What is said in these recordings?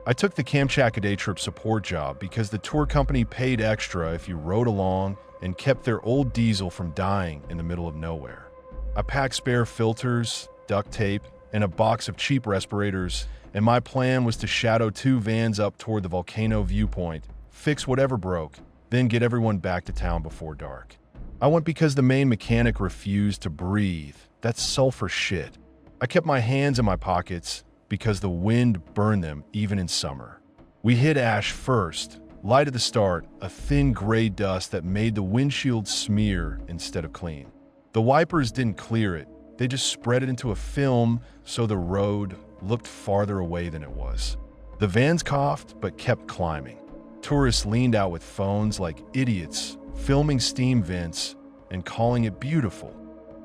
I took the Kamchatka day trip support job because the tour company paid extra if you rode along and kept their old diesel from dying in the middle of nowhere. I packed spare filters, duct tape, and a box of cheap respirators, and my plan was to shadow 2 vans up toward the volcano viewpoint, fix whatever broke, then get everyone back to town before dark. I went because the main mechanic refused to breathe. That's sulfur shit. I kept my hands in my pockets because the wind burned them even in summer. We hit ash first, light at the start, a thin gray dust that made the windshield smear instead of clean. The wipers didn't clear it, they just spread it into a film so the road looked farther away than it was. The vans coughed but kept climbing. Tourists leaned out with phones like idiots, filming steam vents and calling it beautiful.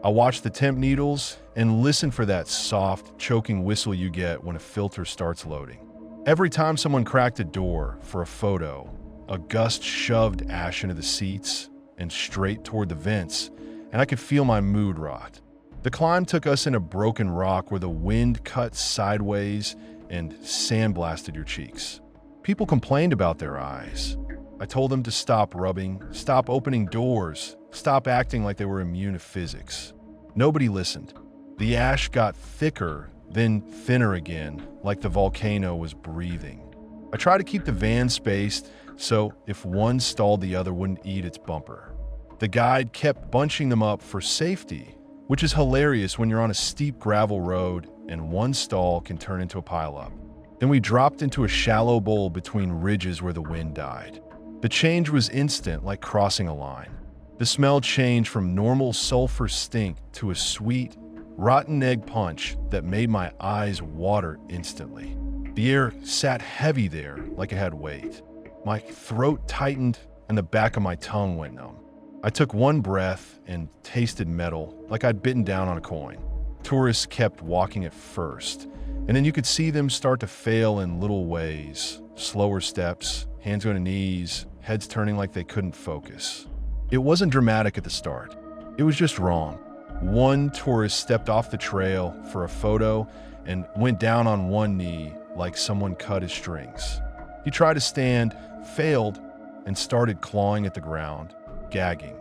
I watched the temp needles and listened for that soft, choking whistle you get when a filter starts loading. Every time someone cracked a door for a photo, a gust shoved ash into the seats and straight toward the vents, and I could feel my mood rot. The climb took us in a broken rock where the wind cut sideways and sandblasted your cheeks. People complained about their eyes. I told them to stop rubbing, stop opening doors, stop acting like they were immune to physics. Nobody listened. The ash got thicker, then thinner again, like the volcano was breathing. I tried to keep the van spaced so if one stalled, the other wouldn't eat its bumper. The guide kept bunching them up for safety, which is hilarious when you're on a steep gravel road and one stall can turn into a pileup. Then we dropped into a shallow bowl between ridges where the wind died. The change was instant, like crossing a line. The smell changed from normal sulfur stink to a sweet, rotten egg punch that made my eyes water instantly. The air sat heavy there like it had weight. My throat tightened and the back of my tongue went numb. I took one breath and tasted metal like I'd bitten down on a coin. Tourists kept walking at first, and then you could see them start to fail in little ways. Slower steps, hands going to knees, heads turning like they couldn't focus. It wasn't dramatic at the start. It was just wrong. One tourist stepped off the trail for a photo and went down on one knee like someone cut his strings. He tried to stand, failed, and started clawing at the ground, gagging.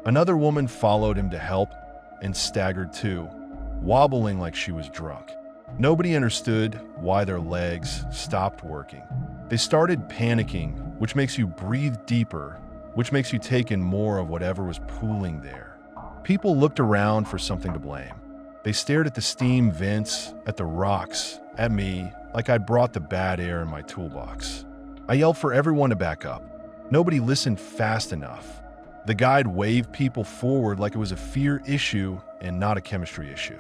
Another woman followed him to help and staggered too, wobbling like she was drunk. Nobody understood why their legs stopped working. They started panicking, which makes you breathe deeper, which makes you take in more of whatever was pooling there. People looked around for something to blame. They stared at the steam vents, at the rocks, at me, like I'd brought the bad air in my toolbox. I yelled for everyone to back up. Nobody listened fast enough. The guide waved people forward like it was a fear issue and not a chemistry issue.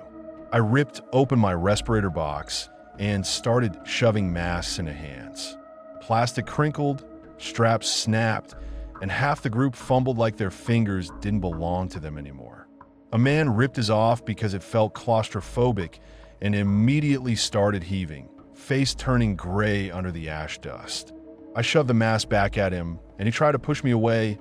I ripped open my respirator box and started shoving masks into hands. Plastic crinkled, straps snapped, and half the group fumbled like their fingers didn't belong to them anymore. A man ripped his off because it felt claustrophobic and immediately started heaving, face turning gray under the ash dust. I shoved the mask back at him, and he tried to push me away,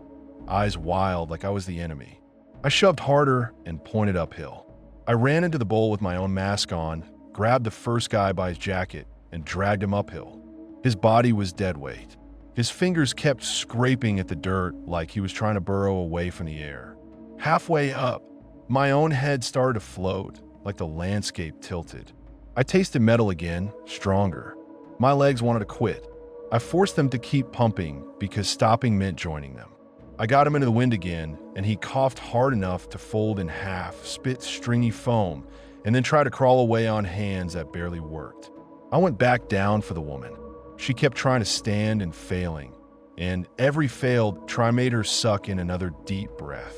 eyes wild like I was the enemy. I shoved harder and pointed uphill. I ran into the bowl with my own mask on, grabbed the first guy by his jacket, and dragged him uphill. His body was dead weight. His fingers kept scraping at the dirt like he was trying to burrow away from the air. Halfway up, my own head started to float, like the landscape tilted. I tasted metal again, stronger. My legs wanted to quit. I forced them to keep pumping because stopping meant joining them. I got him into the wind again, and he coughed hard enough to fold in half, spit stringy foam, and then try to crawl away on hands that barely worked. I went back down for the woman. She kept trying to stand and failing, and every failed try made her suck in another deep breath.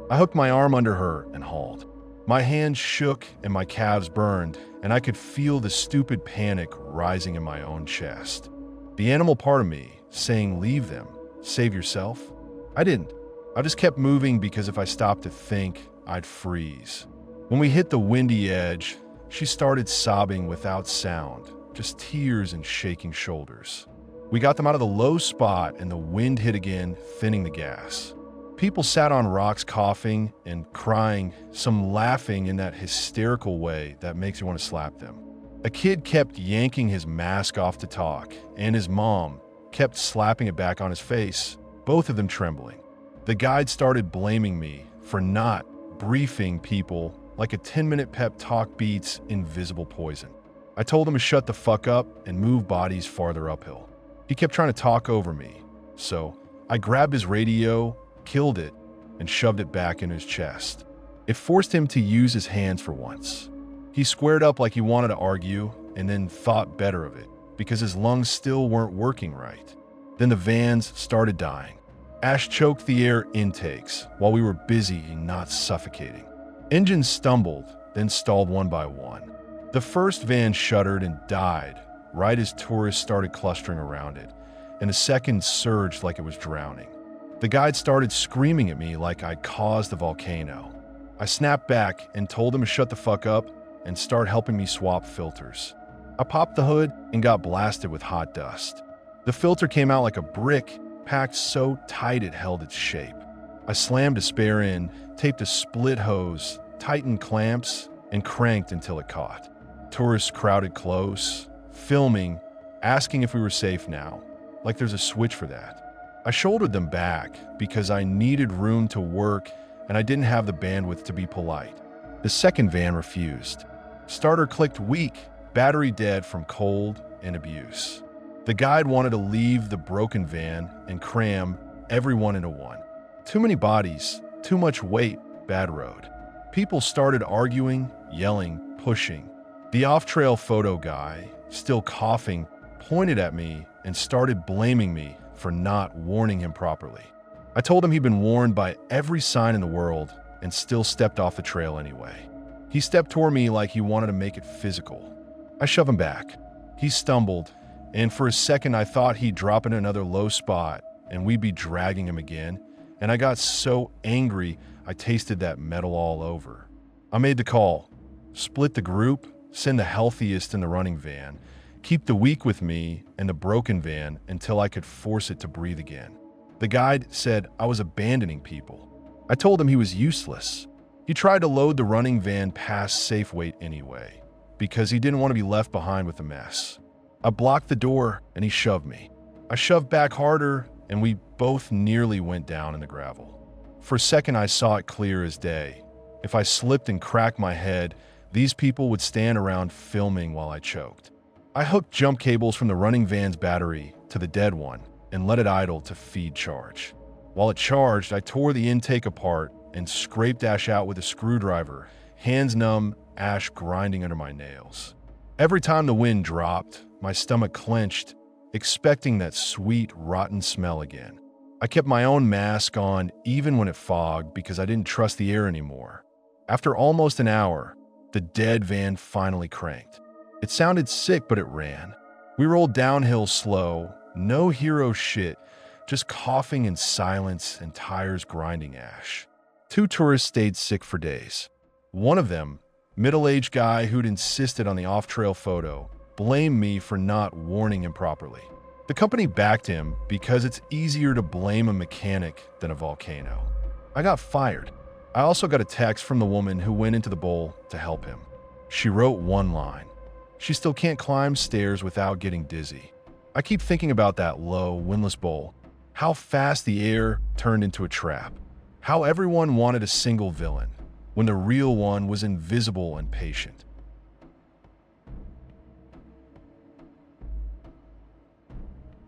I hooked my arm under her and hauled. My hands shook and my calves burned, and I could feel the stupid panic rising in my own chest. The animal part of me saying, "Leave them, save yourself." I didn't. I just kept moving because if I stopped to think, I'd freeze. When we hit the windy edge, she started sobbing without sound, just tears and shaking shoulders. We got them out of the low spot and the wind hit again, thinning the gas. People sat on rocks coughing and crying, some laughing in that hysterical way that makes you want to slap them. A kid kept yanking his mask off to talk, and his mom kept slapping it back on his face, both of them trembling. The guide started blaming me for not briefing people like a 10-minute pep talk beats invisible poison. I told him to shut the fuck up and move bodies farther uphill. He kept trying to talk over me, so I grabbed his radio, killed it, and shoved it back in his chest. It forced him to use his hands for once. He squared up like he wanted to argue and then thought better of it because his lungs still weren't working right. Then the vans started dying. Ash choked the air intakes while we were busy not suffocating. Engines stumbled, then stalled one by one. The first van shuddered and died right as tourists started clustering around it, and the second surged like it was drowning. The guide started screaming at me like I'd caused the volcano. I snapped back and told him to shut the fuck up and start helping me swap filters. I popped the hood and got blasted with hot dust. The filter came out like a brick, packed so tight it held its shape. I slammed a spare in, taped a split hose, tightened clamps, and cranked until it caught. Tourists crowded close, filming, asking if we were safe now, like there's a switch for that. I shouldered them back because I needed room to work and I didn't have the bandwidth to be polite. The second van refused. Starter clicked weak, battery dead from cold and abuse. The guide wanted to leave the broken van and cram everyone into one. Too many bodies, too much weight, bad road. People started arguing, yelling, pushing. The off-trail photo guy, still coughing, pointed at me and started blaming me for not warning him properly. I told him he'd been warned by every sign in the world and still stepped off the trail anyway. He stepped toward me like he wanted to make it physical. I shoved him back. He stumbled, and for a second I thought he'd drop in another low spot and we'd be dragging him again, and I got so angry I tasted that metal all over. I made the call. Split the group, send the healthiest in the running van, keep the weak with me and the broken van until I could force it to breathe again. The guide said I was abandoning people. I told him he was useless. He tried to load the running van past safe weight anyway, because he didn't want to be left behind with the mess. I blocked the door and he shoved me. I shoved back harder and we both nearly went down in the gravel. For a second I saw it clear as day. If I slipped and cracked my head, these people would stand around filming while I choked. I hooked jump cables from the running van's battery to the dead one and let it idle to feed charge. While it charged, I tore the intake apart and scraped Ash out with a screwdriver, hands numb, ash grinding under my nails. Every time the wind dropped, my stomach clenched, expecting that sweet, rotten smell again. I kept my own mask on even when it fogged because I didn't trust the air anymore. After almost an hour, the dead van finally cranked. It sounded sick, but it ran. We rolled downhill slow, no hero shit, just coughing in silence and tires grinding ash. 2 tourists stayed sick for days. One of them, middle-aged guy who'd insisted on the off-trail photo, blamed me for not warning him properly. The company backed him because it's easier to blame a mechanic than a volcano. I got fired. I also got a text from the woman who went into the bowl to help him. She wrote one line. She still can't climb stairs without getting dizzy. I keep thinking about that low, windless bowl, how fast the air turned into a trap, how everyone wanted a single villain when the real one was invisible and patient.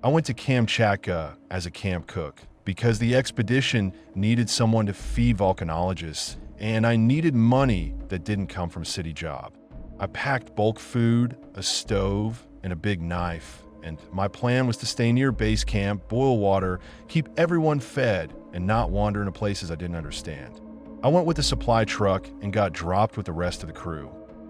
I went to Kamchatka as a camp cook because the expedition needed someone to feed volcanologists, and I needed money that didn't come from a city job. I packed bulk food, a stove, and a big knife, and my plan was to stay near base camp, boil water, keep everyone fed, and not wander into places I didn't understand. I went with the supply truck and got dropped with the rest of the crew.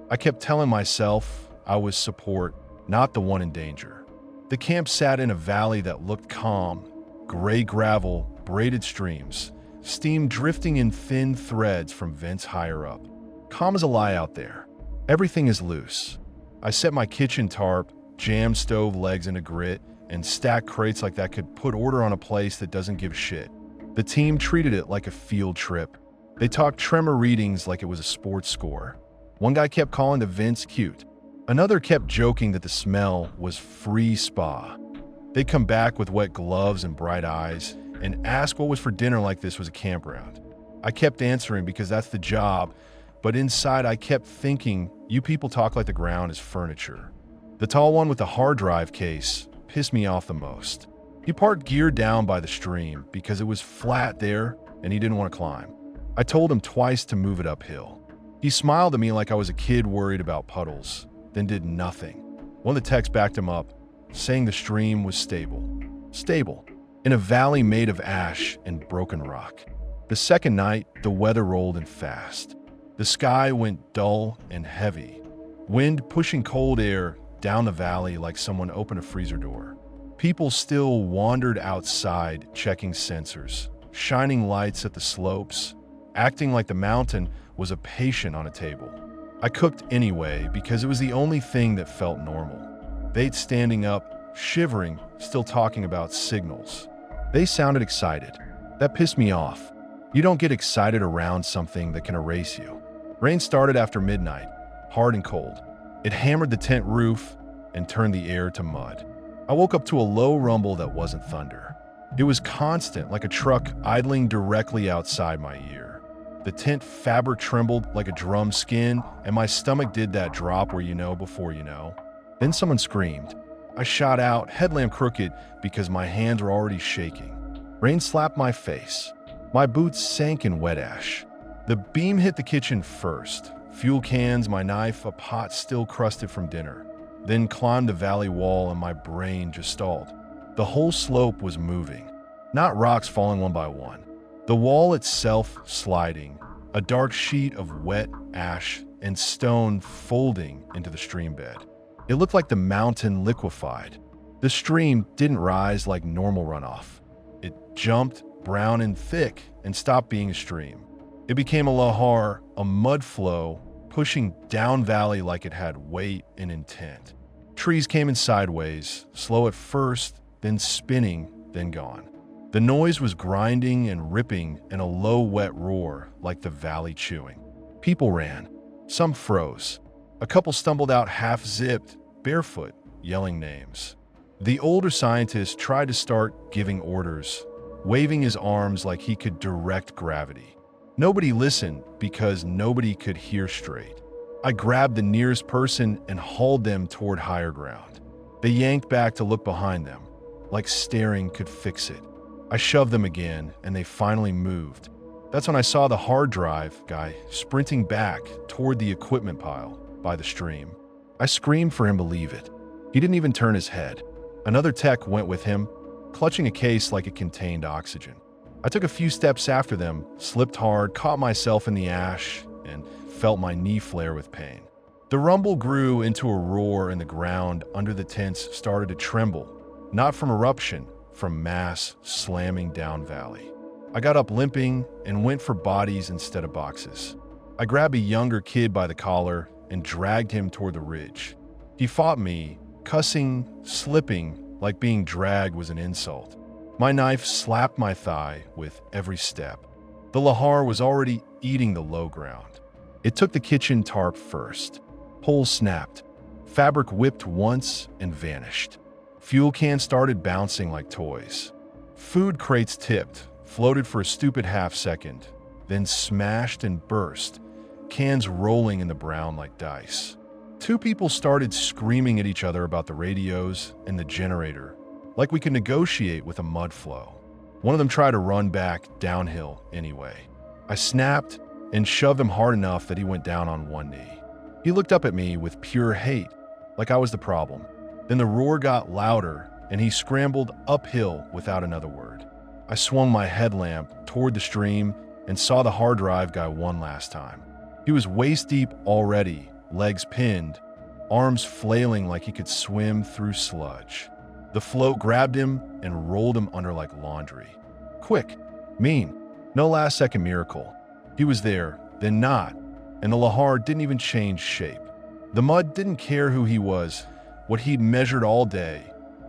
I kept telling myself I was support, not the one in danger. The camp sat in a valley that looked calm, gray gravel, braided streams, steam drifting in thin threads from vents higher up. Calm as a lie out there. Everything is loose. I set my kitchen tarp, jammed stove legs into grit, and stacked crates like that could put order on a place that doesn't give shit. The team treated it like a field trip. They talked tremor readings like it was a sports score. One guy kept calling the vents cute. Another kept joking that the smell was free spa. They'd come back with wet gloves and bright eyes and ask what was for dinner like this was a campground. I kept answering because that's the job, but inside I kept thinking, you people talk like the ground is furniture. The tall one with the hard drive case pissed me off the most. He parked gear down by the stream because it was flat there and he didn't want to climb. I told him twice to move it uphill. He smiled at me like I was a kid worried about puddles, then did nothing. One of the techs backed him up, saying the stream was stable. Stable, in a valley made of ash and broken rock. The second night, the weather rolled in fast. The sky went dull and heavy, wind pushing cold air down the valley like someone opened a freezer door. People still wandered outside, checking sensors, shining lights at the slopes, acting like the mountain was a patient on a table. I cooked anyway because it was the only thing that felt normal. They'd standing up, shivering, still talking about signals. They sounded excited. That pissed me off. You don't get excited around something that can erase you. Rain started after midnight, hard and cold. It hammered the tent roof and turned the air to mud. I woke up to a low rumble that wasn't thunder. It was constant, like a truck idling directly outside my ear. The tent fabric trembled like a drum skin, and my stomach did that drop where you know before you know. Then someone screamed. I shot out, headlamp crooked, because my hands were already shaking. Rain slapped my face. My boots sank in wet ash. The beam hit the kitchen first. Fuel cans, my knife, a pot still crusted from dinner. Then climbed the valley wall and my brain just stalled. The whole slope was moving, not rocks falling one by one. The wall itself sliding, a dark sheet of wet ash and stone folding into the stream bed. It looked like the mountain liquefied. The stream didn't rise like normal runoff. It jumped, brown and thick, and stopped being a stream. It became a lahar, a mud flow, pushing down valley like it had weight and intent. Trees came in sideways, slow at first, then spinning, then gone. The noise was grinding and ripping in a low, wet roar like the valley chewing. People ran. Some froze. A couple stumbled out half-zipped, barefoot, yelling names. The older scientist tried to start giving orders, waving his arms like he could direct gravity. Nobody listened because nobody could hear straight. I grabbed the nearest person and hauled them toward higher ground. They yanked back to look behind them, like staring could fix it. I shoved them again, and they finally moved. That's when I saw the hard drive guy sprinting back toward the equipment pile by the stream. I screamed for him to leave it. He didn't even turn his head. Another tech went with him, clutching a case like it contained oxygen. I took a few steps after them, slipped hard, caught myself in the ash, and felt my knee flare with pain. The rumble grew into a roar and the ground under the tents started to tremble, not from eruption, from mass slamming down valley. I got up limping and went for bodies instead of boxes. I grabbed a younger kid by the collar and dragged him toward the ridge. He fought me, cussing, slipping, like being dragged was an insult. My knife slapped my thigh with every step. The lahar was already eating the low ground. It took the kitchen tarp first. Poles snapped. Fabric whipped once and vanished. Fuel cans started bouncing like toys. Food crates tipped, floated for a stupid half second, then smashed and burst, cans rolling in the brown like dice. Two people started screaming at each other about the radios and the generator, like we could negotiate with a mud flow. One of them tried to run back downhill anyway. I snapped and shoved him hard enough that he went down on one knee. He looked up at me with pure hate, like I was the problem. Then the roar got louder and he scrambled uphill without another word. I swung my headlamp toward the stream and saw the hard drive guy one last time. He was waist deep already, legs pinned, arms flailing like he could swim through sludge. The float grabbed him and rolled him under like laundry. Quick, mean, no last-second miracle. He was there, then not, and the lahar didn't even change shape. The mud didn't care who he was, what he'd measured all day,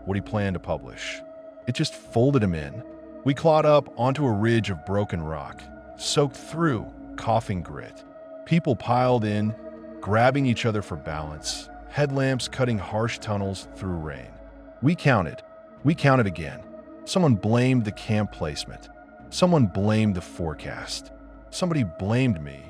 what he planned to publish. It just folded him in. We clawed up onto a ridge of broken rock, soaked through coughing grit. People piled in, grabbing each other for balance, headlamps cutting harsh tunnels through rain. We counted. We counted again. Someone blamed the camp placement. Someone blamed the forecast. Somebody blamed me,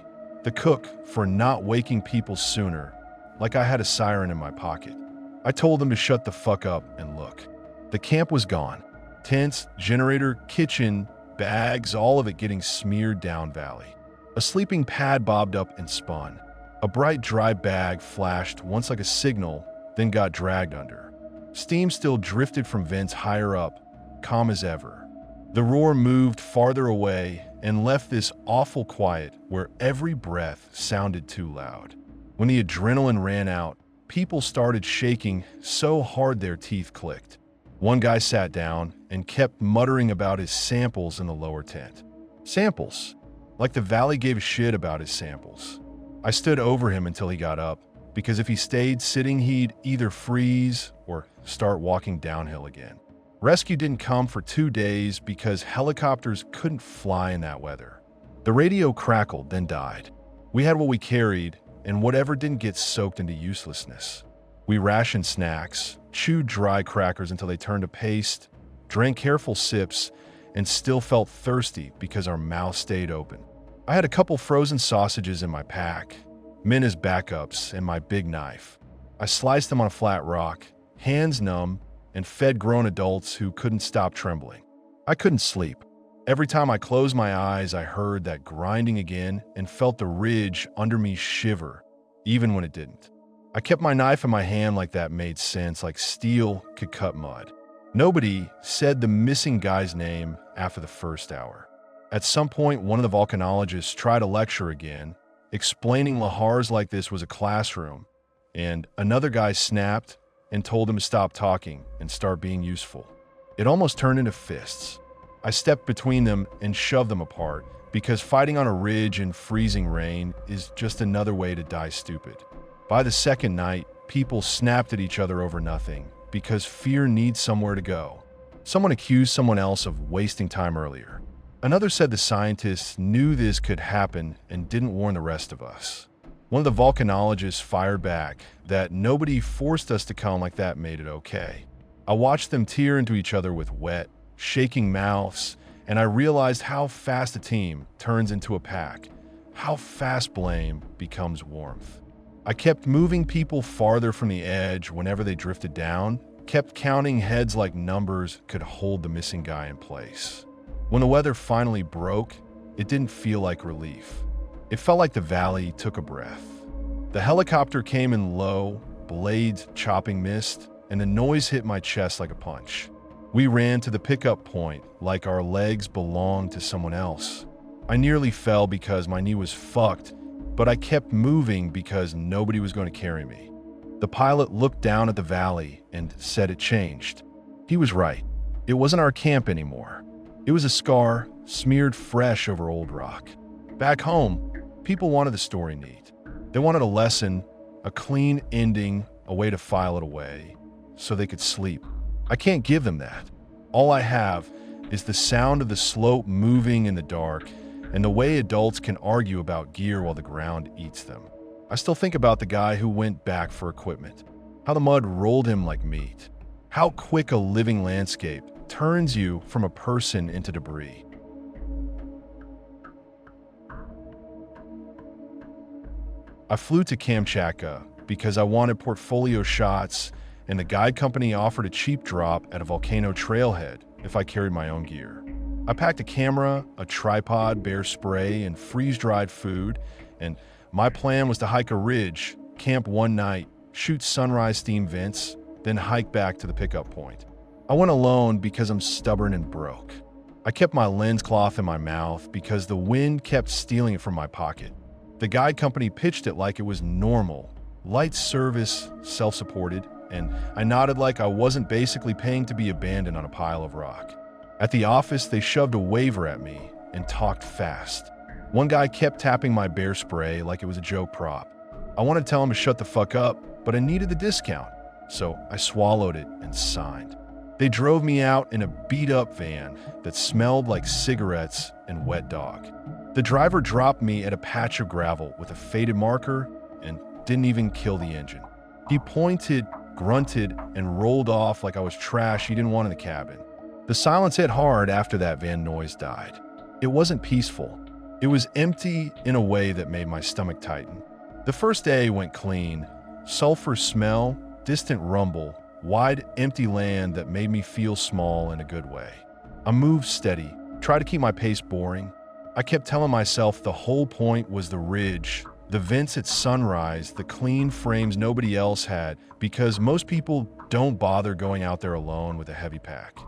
the cook, for not waking people sooner, like I had a siren in my pocket. I told them to shut the fuck up and look. The camp was gone. Tents, generator, kitchen, bags, all of it getting smeared down valley. A sleeping pad bobbed up and spun. A bright dry bag flashed once like a signal, then got dragged under. Steam still drifted from vents higher up, calm as ever. The roar moved farther away and left this awful quiet where every breath sounded too loud. When the adrenaline ran out, people started shaking so hard their teeth clicked. One guy sat down and kept muttering about his samples in the lower tent. Samples? Like the valley gave a shit about his samples. I stood over him until he got up, because if he stayed sitting, he'd either freeze or start walking downhill again. Rescue didn't come for 2 days because helicopters couldn't fly in that weather. The radio crackled, then died. We had what we carried, and whatever didn't get soaked into uselessness. We rationed snacks, chewed dry crackers until they turned to paste, drank careful sips, and still felt thirsty because our mouths stayed open. I had a couple frozen sausages in my pack, men as backups, and my big knife. I sliced them on a flat rock, hands numb, and fed grown adults who couldn't stop trembling. I couldn't sleep. Every time I closed my eyes, I heard that grinding again and felt the ridge under me shiver, even when it didn't. I kept my knife in my hand like that made sense, like steel could cut mud. Nobody said the missing guy's name after the first hour. At some point, one of the volcanologists tried a lecture again, explaining lahars like this was a classroom, and another guy snapped and told him to stop talking and start being useful. It almost turned into fists. I stepped between them and shoved them apart, because fighting on a ridge in freezing rain is just another way to die stupid. By the second night, people snapped at each other over nothing, because fear needs somewhere to go. Someone accused someone else of wasting time earlier. Another said the scientists knew this could happen and didn't warn the rest of us. One of the volcanologists fired back that nobody forced us to come like that made it okay. I watched them tear into each other with wet, shaking mouths, and I realized how fast a team turns into a pack, how fast blame becomes warmth. I kept moving people farther from the edge whenever they drifted down, kept counting heads like numbers could hold the missing guy in place. When the weather finally broke, it didn't feel like relief. It felt like the valley took a breath. The helicopter came in low, blades chopping mist, and the noise hit my chest like a punch. We ran to the pickup point like our legs belonged to someone else. I nearly fell because my knee was fucked, but I kept moving because nobody was going to carry me. The pilot looked down at the valley and said it changed. He was right. It wasn't our camp anymore. It was a scar smeared fresh over old rock. Back home, people wanted the story neat. They wanted a lesson, a clean ending, a way to file it away, so they could sleep. I can't give them that. All I have is the sound of the slope moving in the dark and the way adults can argue about gear while the ground eats them. I still think about the guy who went back for equipment, how the mud rolled him like meat, how quick a living landscape turns you from a person into debris. I flew to Kamchatka because I wanted portfolio shots, and the guide company offered a cheap drop at a volcano trailhead if I carried my own gear. I packed a camera, a tripod, bear spray, and freeze-dried food, and my plan was to hike a ridge, camp one night, shoot sunrise steam vents, then hike back to the pickup point. I went alone because I'm stubborn and broke. I kept my lens cloth in my mouth because the wind kept stealing it from my pocket. The guide company pitched it like it was normal, light service, self-supported, and I nodded like I wasn't basically paying to be abandoned on a pile of rock. At the office, they shoved a waiver at me and talked fast. One guy kept tapping my bear spray like it was a joke prop. I wanted to tell him to shut the fuck up, but I needed the discount, so I swallowed it and signed. They drove me out in a beat-up van that smelled like cigarettes and wet dog. The driver dropped me at a patch of gravel with a faded marker and didn't even kill the engine. He pointed, grunted, and rolled off like I was trash he didn't want in the cabin. The silence hit hard after that van noise died. It wasn't peaceful. It was empty in a way that made my stomach tighten. The first day went clean. Sulfur smell, distant rumble, wide, empty land that made me feel small in a good way. I moved steady, tried to keep my pace boring. I kept telling myself the whole point was the ridge, the vents at sunrise, the clean frames nobody else had, because most people don't bother going out there alone with a heavy pack.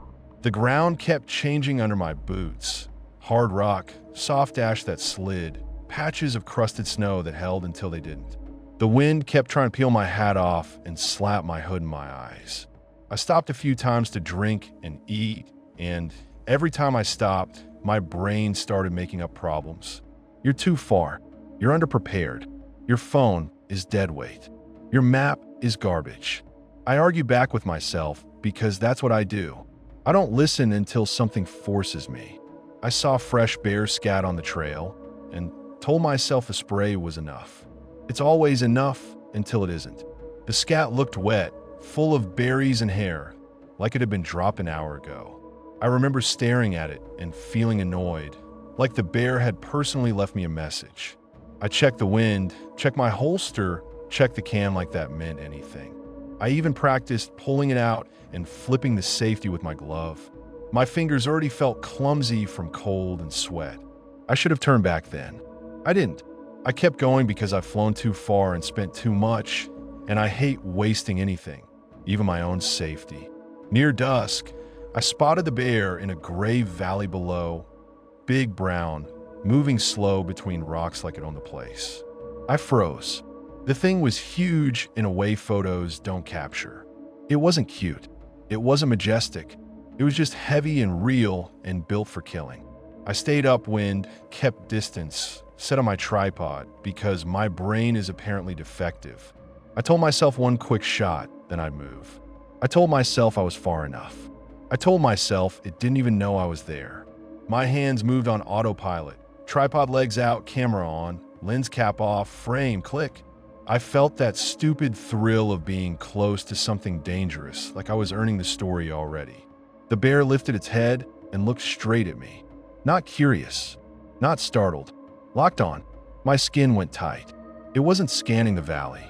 The ground kept changing under my boots. Hard rock, soft ash that slid, patches of crusted snow that held until they didn't. The wind kept trying to peel my hat off and slap my hood in my eyes. I stopped a few times to drink and eat, and every time I stopped, my brain started making up problems. You're too far. You're underprepared. Your phone is dead weight. Your map is garbage. I argue back with myself because that's what I do. I don't listen until something forces me. I saw fresh bear scat on the trail and told myself a spray was enough. It's always enough until it isn't. The scat looked wet, full of berries and hair, like it had been dropped an hour ago. I remember staring at it and feeling annoyed, like the bear had personally left me a message. I checked the wind, checked my holster, checked the can like that meant anything. I even practiced pulling it out and flipping the safety with my glove. My fingers already felt clumsy from cold and sweat. I should have turned back then. I didn't. I kept going because I've flown too far and spent too much, and I hate wasting anything, even my own safety. Near dusk, I spotted the bear in a gray valley below, big brown, moving slow between rocks like it owned the place. I froze. The thing was huge in a way photos don't capture. It wasn't cute. It wasn't majestic. It was just heavy and real and built for killing. I stayed upwind, kept distance, set on my tripod because my brain is apparently defective. I told myself one quick shot, then I'd move. I told myself I was far enough. I told myself it didn't even know I was there. My hands moved on autopilot, tripod legs out, camera on, lens cap off, frame, click. I felt that stupid thrill of being close to something dangerous, like I was earning the story already. The bear lifted its head and looked straight at me. Not curious, not startled, locked on. My skin went tight. It wasn't scanning the valley.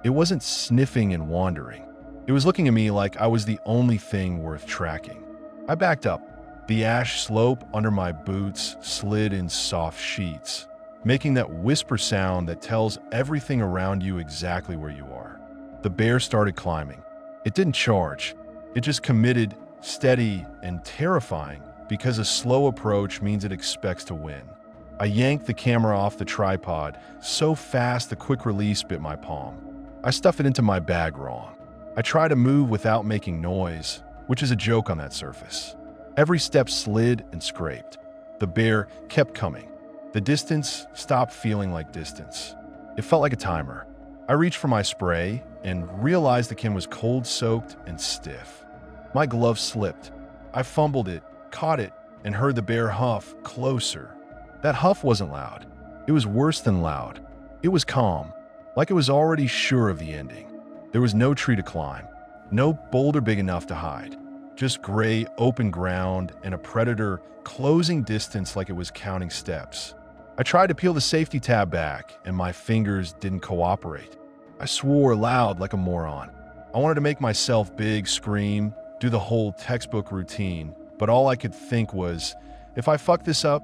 It wasn't sniffing and wandering. It was looking at me like I was the only thing worth tracking. I backed up. The ash slope under my boots slid in soft sheets, making that whisper sound that tells everything around you exactly where you are. The bear started climbing. It didn't charge. It just committed, steady and terrifying, because a slow approach means it expects to win. I yanked the camera off the tripod so fast the quick release bit my palm. I stuffed it into my bag wrong. I tried to move without making noise, which is a joke on that surface. Every step slid and scraped. The bear kept coming. The distance stopped feeling like distance. It felt like a timer. I reached for my spray and realized the can was cold-soaked and stiff. My glove slipped. I fumbled it, caught it, and heard the bear huff closer. That huff wasn't loud. It was worse than loud. It was calm, like it was already sure of the ending. There was no tree to climb, no boulder big enough to hide, just gray, open ground and a predator closing distance like it was counting steps. I tried to peel the safety tab back, and my fingers didn't cooperate. I swore loud like a moron. I wanted to make myself big, scream, do the whole textbook routine, but all I could think was, if I fuck this up,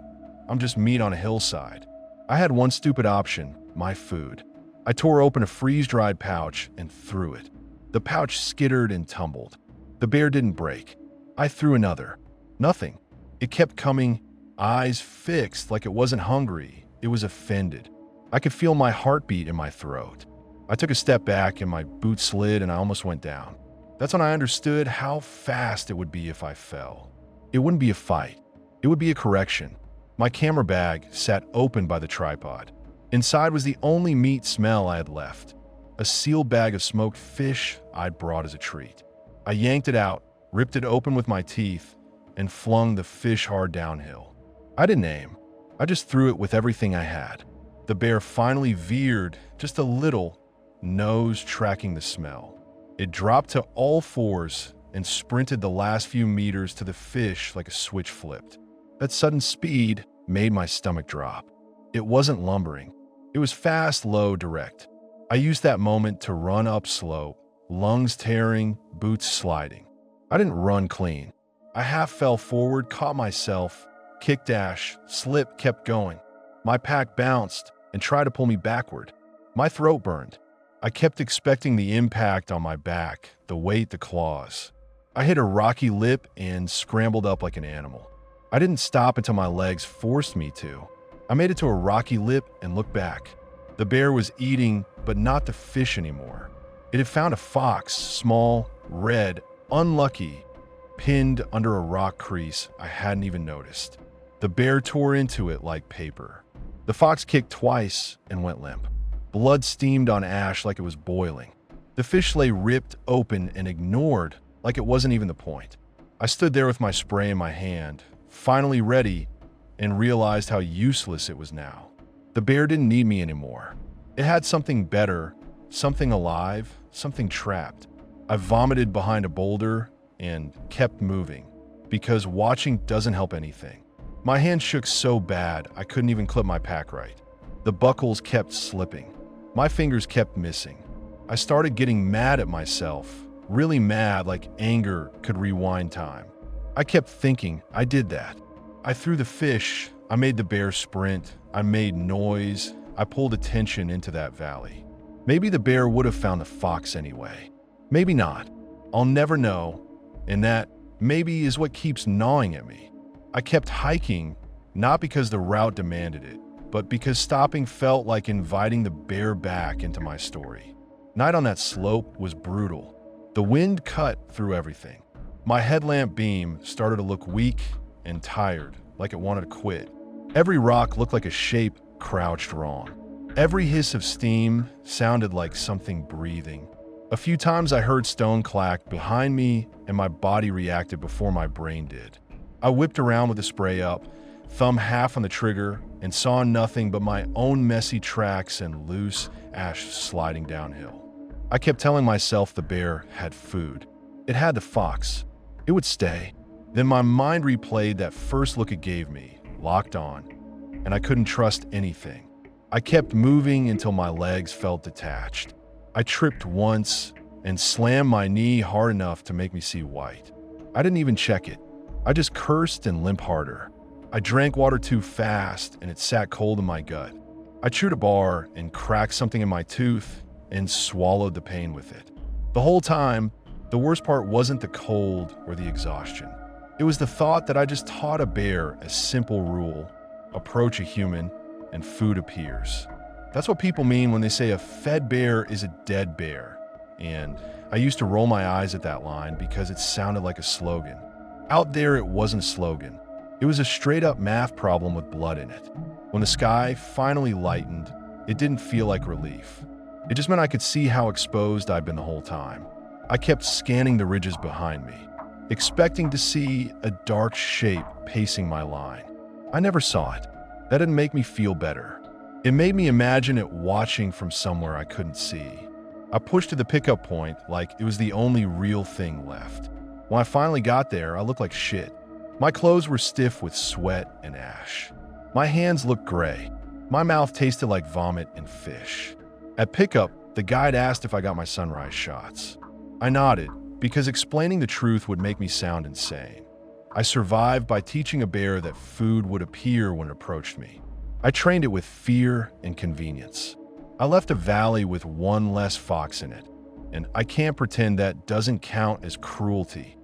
I'm just meat on a hillside. I had one stupid option, my food. I tore open a freeze-dried pouch and threw it. The pouch skittered and tumbled. The bear didn't break. I threw another. Nothing. It kept coming, eyes fixed like it wasn't hungry. It was offended. I could feel my heartbeat in my throat. I took a step back and my boot slid and I almost went down. That's when I understood how fast it would be if I fell. It wouldn't be a fight. It would be a correction. My camera bag sat open by the tripod. Inside was the only meat smell I had left, a sealed bag of smoked fish I'd brought as a treat. I yanked it out, ripped it open with my teeth, and flung the fish hard downhill. I didn't aim. I just threw it with everything I had. The bear finally veered just a little, nose tracking the smell. It dropped to all fours and sprinted the last few meters to the fish like a switch flipped. That sudden speed made my stomach drop. It wasn't lumbering. It was fast, low, direct. I used that moment to run up slope, lungs tearing, boots sliding. I didn't run clean. I half fell forward, caught myself, kicked dash, slipped, kept going. My pack bounced and tried to pull me backward. My throat burned. I kept expecting the impact on my back, the weight, the claws. I hit a rocky lip and scrambled up like an animal. I didn't stop until my legs forced me to. I made it to a rocky lip and looked back. The bear was eating, but not the fish anymore. It had found a fox, small, red, unlucky, pinned under a rock crease I hadn't even noticed. The bear tore into it like paper. The fox kicked twice and went limp. Blood steamed on ash like it was boiling. The fish lay ripped open and ignored like it wasn't even the point. I stood there with my spray in my hand, finally ready, and realized how useless it was now. The bear didn't need me anymore. It had something better, something alive, something trapped. I vomited behind a boulder and kept moving, because watching doesn't help anything. My hand shook so bad I couldn't even clip my pack right. The buckles kept slipping. My fingers kept missing. I started getting mad at myself, really mad, like anger could rewind time. I kept thinking I did that. I threw the fish, I made the bear sprint, I made noise, I pulled attention into that valley. Maybe the bear would have found the fox anyway. Maybe not. I'll never know, and that maybe is what keeps gnawing at me. I kept hiking, not because the route demanded it, but because stopping felt like inviting the bear back into my story. Night on that slope was brutal. The wind cut through everything. My headlamp beam started to look weak and tired, like it wanted to quit. Every rock looked like a shape crouched wrong. Every hiss of steam sounded like something breathing. A few times I heard stone clack behind me and my body reacted before my brain did. I whipped around with the spray up, thumb half on the trigger, and saw nothing but my own messy tracks and loose ash sliding downhill. I kept telling myself the bear had food. It had the fox. It would stay. Then my mind replayed that first look it gave me, locked on, and I couldn't trust anything. I kept moving until my legs felt detached. I tripped once and slammed my knee hard enough to make me see white. I didn't even check it. I just cursed and limped harder. I drank water too fast and it sat cold in my gut. I chewed a bar and cracked something in my tooth and swallowed the pain with it. The whole time, the worst part wasn't the cold or the exhaustion. It was the thought that I just taught a bear a simple rule: approach a human and food appears. That's what people mean when they say a fed bear is a dead bear. And I used to roll my eyes at that line because it sounded like a slogan. Out there, it wasn't a slogan. It was a straight-up math problem with blood in it. When the sky finally lightened, it didn't feel like relief. It just meant I could see how exposed I'd been the whole time. I kept scanning the ridges behind me, expecting to see a dark shape pacing my line. I never saw it. That didn't make me feel better. It made me imagine it watching from somewhere I couldn't see. I pushed to the pickup point like it was the only real thing left. When I finally got there, I looked like shit. My clothes were stiff with sweat and ash. My hands looked gray. My mouth tasted like vomit and fish. At pickup, the guide asked if I got my sunrise shots. I nodded, because explaining the truth would make me sound insane. I survived by teaching a bear that food would appear when it approached me. I trained it with fear and convenience. I left a valley with one less fox in it, and I can't pretend that doesn't count as cruelty.